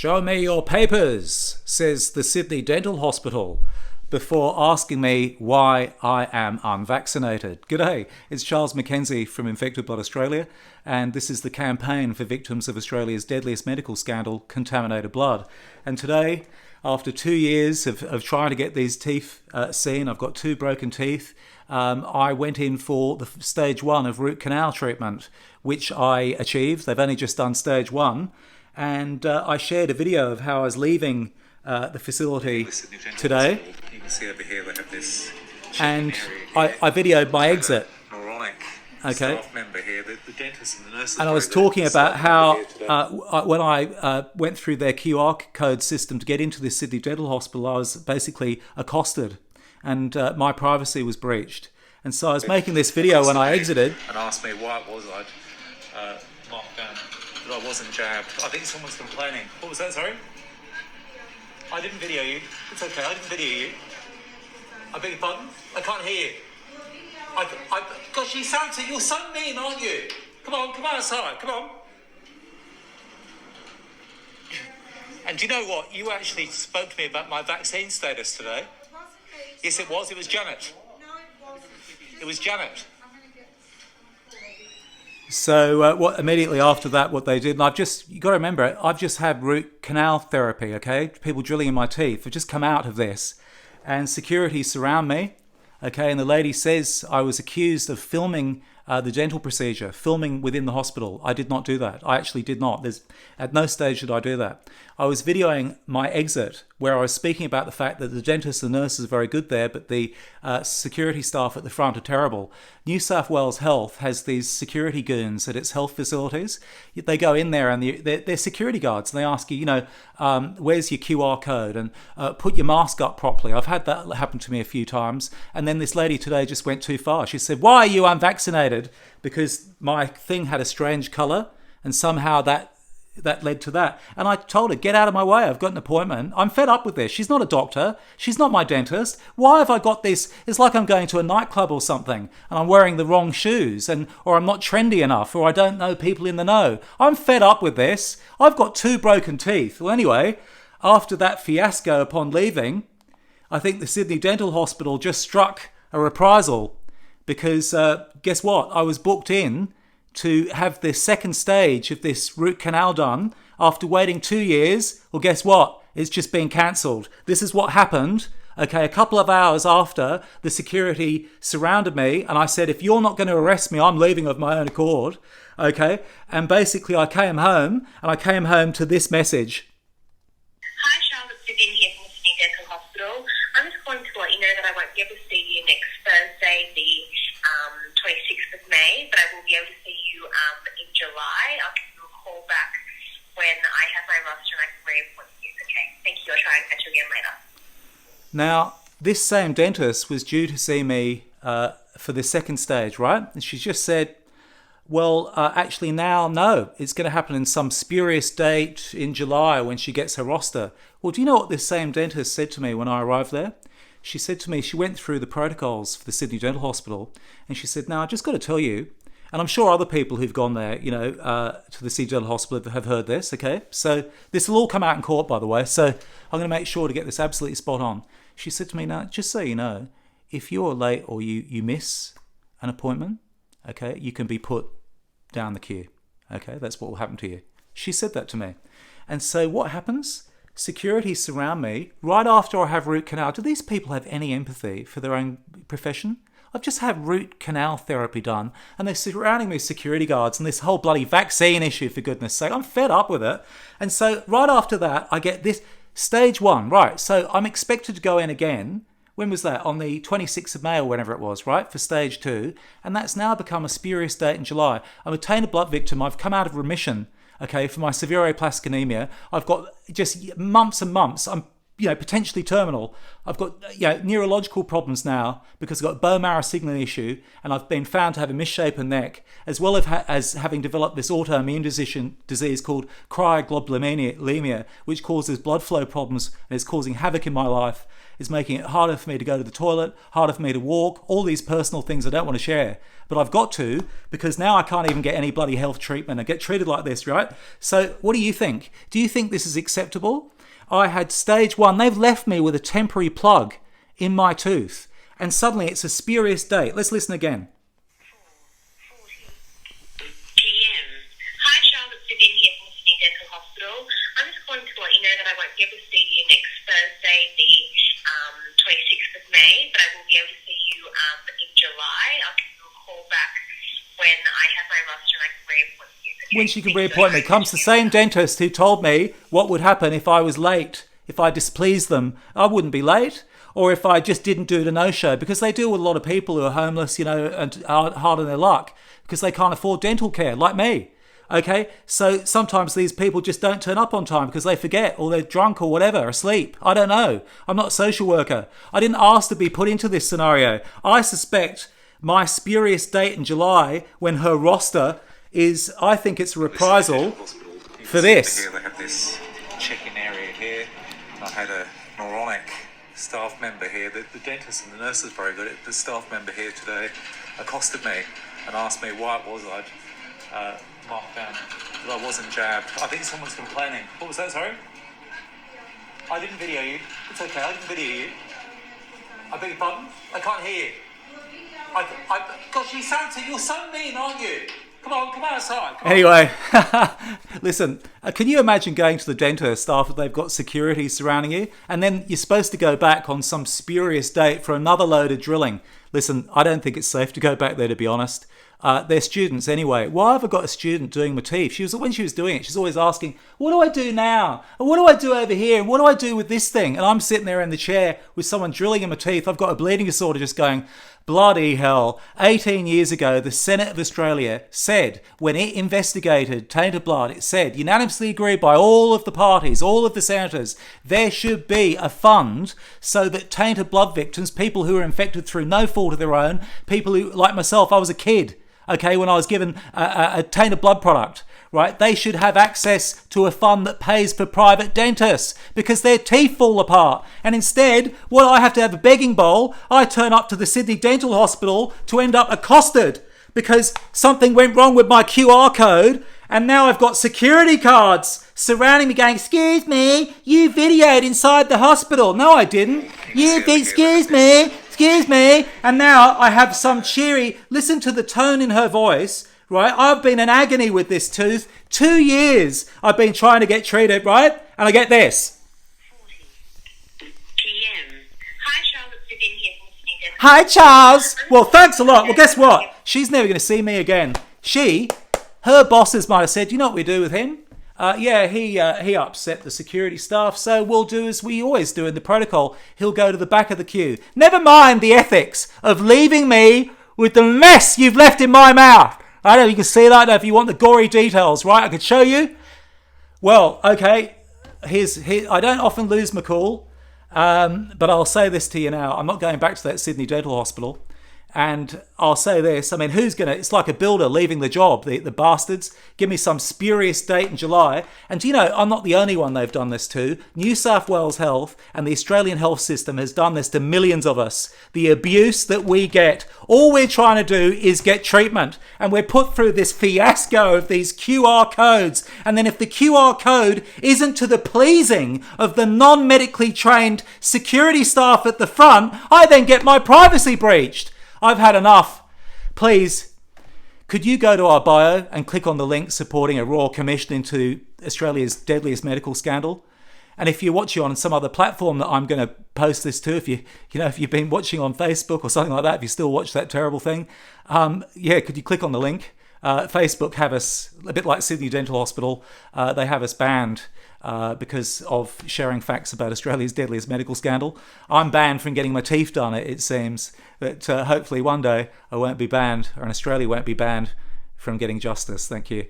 "Show me your papers," says the Sydney Dental Hospital, before asking me why I am unvaccinated. G'day, it's Charles Mackenzie from Infected Blood Australia, and this is the campaign for victims of Australia's deadliest medical scandal, contaminated blood. And today, after 2 years of trying to get these teeth seen, I've got 2 broken teeth. I went in for the stage 1 of root canal treatment, which I achieved. They've only just done stage 1. And I shared a video of how I was leaving the facility today. You can see over here they have this. And I videoed my exit. Okay. Staff member here, the dentist and the nurses. And I was talking about how when I went through their QR code system to get into this Sydney Dental Hospital, I was basically accosted, and my privacy was breached. And so I was making this video when I exited. And asked me why it was I'd marked down that I wasn't jabbed. I think someone's complaining. What was that? Sorry. I didn't video you. It's okay. I didn't video you. I beg your pardon. I can't hear you. Gosh, you're so mean, aren't you? Come on outside, come on. And do you know what? You actually spoke to me about my vaccine status today. Yes, it was. It was Janet. No, it wasn't. It was Janet. So immediately after that, what they did, and you got to remember, I've just had root canal therapy, okay? People drilling in my teeth. I've just come out of this, and security surround me. Okay, and the lady says I was accused of filming the dental procedure, filming within the hospital. I did not do that. I actually did not. At no stage did I do that. I was videoing my exit, where I was speaking about the fact that the dentists and nurses are very good there, but the security staff at the front are terrible. New South Wales Health has these security goons at its health facilities. They go in there and they're security guards, and they ask you, where's your QR code, and put your mask up properly. I've had that happen to me a few times. And then this lady today just went too far. She said, "Why are you unvaccinated?" Because my thing had a strange colour, and somehow that led to that. And I told her, "Get out of my way. I've got an appointment. I'm fed up with this. She's not a doctor. She's not my dentist. Why have I got this? It's like I'm going to a nightclub or something, and I'm wearing the wrong shoes, or I'm not trendy enough, or I don't know people in the know. I'm fed up with this. I've got 2 broken teeth." Well, anyway, after that fiasco upon leaving, I think the Sydney Dental Hospital just struck a reprisal, because guess what? I was booked in to have the second stage of this root canal done after waiting 2 years. Well, guess what? It's just been cancelled. This is what happened. Okay, a couple of hours after, the security surrounded me, and I said, "If you're not going to arrest me, I'm leaving of my own accord." Okay, and basically I came home, and I came home to this message. Hi, Charlotte, Vivian here from the Sydney Dental Hospital. I'm just calling to let you know that I won't be able to see you next Thursday, the 26th of May, but I will be able to see you in July. I'll give you a call back when I have my roster and I can reappoint you. Okay, thank you. I'll try and catch you again later. Now, this same dentist was due to see me for the second stage, right? And she just said, "Well, actually now, no, it's going to happen in some spurious date in July when she gets her roster." Well, do you know what this same dentist said to me when I arrived there? She said to me, she went through the protocols for the Sydney Dental Hospital, and she said, "Now, I just got to tell you," and I'm sure other people who've gone there, to the Sydney Dental Hospital have heard this, okay? So this will all come out in court, by the way, so I'm going to make sure to get this absolutely spot on. She said to me, "Now, just so you know, if you're late or you miss an appointment, okay, you can be put down the queue. Okay, that's what will happen to you." She said that to me. And so what happens? Security surround me right after I have root canal. Do these people have any empathy for their own profession? I've just had root canal therapy done, and they're surrounding me with security guards and this whole bloody vaccine issue, for goodness sake. I'm fed up with it. And so right after that, I get this stage 1. Right, so I'm expected to go in again. When was that? On the 26th of May or whenever it was, right? For stage 2. And that's now become a spurious date in July. I'm a tainted blood victim. I've come out of remission, okay, for my severe aplastic anemia. I've got just months and months. I'm potentially terminal. I've got neurological problems now because I've got a bone marrow signaling issue, and I've been found to have a misshapen neck, as well as having developed this autoimmune disease called cryoglobulinemia, which causes blood flow problems and is causing havoc in my life. It's making it harder for me to go to the toilet, harder for me to walk, all these personal things I don't want to share. but I've got to because now I can't even get any bloody health treatment and get treated like this, right? So what do you think? Do you think this is acceptable? I had stage 1. They've left me with a temporary plug in my tooth, and suddenly it's a spurious date. Let's listen again. 4:40 p.m. Hi, Charlotte, Vivian here from Sydney Dental Hospital. I'm just calling to let you know that I won't be able to see you next Thursday, the 26th of May, but I will be able to see you in July. I'll give you a call back when I have my roster and I can reappoint you. When she can reappoint me, comes the same dentist who told me what would happen if I was late, if I displeased them. I wouldn't be late, or if I just didn't do the no-show, because they deal with a lot of people who are homeless, and are hard on their luck because they can't afford dental care, like me. Okay, so sometimes these people just don't turn up on time because they forget, or they're drunk or whatever, asleep. I don't know. I'm not a social worker. I didn't ask to be put into this scenario. I suspect my spurious date in July, when her roster is, I think it's a reprisal for this. Here they have this check-in area here. I had a moronic staff member here. The dentist and the nurse is very good. The staff member here today accosted me and asked me why it was I'd marked down that I wasn't jabbed. I think someone's complaining. What was that, sorry? I didn't video you. It's okay, I didn't video you. I beg your pardon? I can't hear you. Gosh, you're so mean, aren't you? Come on outside. Come on. Anyway, listen, can you imagine going to the dentist after they've got security surrounding you, and then you're supposed to go back on some spurious date for another load of drilling? Listen, I don't think it's safe to go back there, to be honest. They're students anyway. Why have I got a student doing my teeth? When she was doing it, she's always asking, what do I do now? And what do I do over here? And what do I do with this thing? And I'm sitting there in the chair with someone drilling in my teeth. I've got a bleeding disorder, just going, bloody hell. 18 years ago, the Senate of Australia said, when it investigated tainted blood, it said, unanimously agreed by all of the parties, all of the senators, there should be a fund so that tainted blood victims, people who are infected through no fault of their own, people who, like myself, I was a kid, okay, when I was given a tainted blood product, right? They should have access to a fund that pays for private dentists because their teeth fall apart. And instead, what I have to have a begging bowl, I turn up to the Sydney Dental Hospital to end up accosted because something went wrong with my QR code, and now I've got security cards surrounding me going, excuse me, you videoed inside the hospital. No, I didn't. Excuse me. And now I have some cheery, listen to the tone in her voice, right? I've been in agony with this tooth. 2 years I've been trying to get treated, right? And I get this. 4:40 p.m. Hi, Charlotte, Vivian here from Sydney Dental. Hi, Charles. Well, thanks a lot. Well, guess what? She's never going to see me again. Her bosses might have said, you know what we do with him? He upset the security staff, so we'll do as we always do in the protocol. He'll go to the back of the queue. Never mind the ethics of leaving me with the mess you've left in my mouth. I don't know if you can see that. If you want the gory details, right? I could show you. Well, okay. I don't often lose my cool, but I'll say this to you now. I'm not going back to that Sydney Dental Hospital. And I'll say this, I mean, it's like a builder leaving the job, the bastards. Give me some spurious date in July. And I'm not the only one they've done this to. New South Wales Health and the Australian health system has done this to millions of us. The abuse that we get, all we're trying to do is get treatment. And we're put through this fiasco of these QR codes. And then if the QR code isn't to the pleasing of the non-medically trained security staff at the front, I then get my privacy breached. I've had enough. Please, could you go to our bio and click on the link supporting a royal commission into Australia's deadliest medical scandal? And if you're watching on some other platform that I'm going to post this to, if you've been watching on Facebook or something like that, if you still watch that terrible thing, could you click on the link? Facebook have us, a bit like Sydney Dental Hospital, they have us banned because of sharing facts about Australia's deadliest medical scandal. I'm banned from getting my teeth done, it seems. But hopefully one day I won't be banned, or Australia won't be banned from getting justice. Thank you.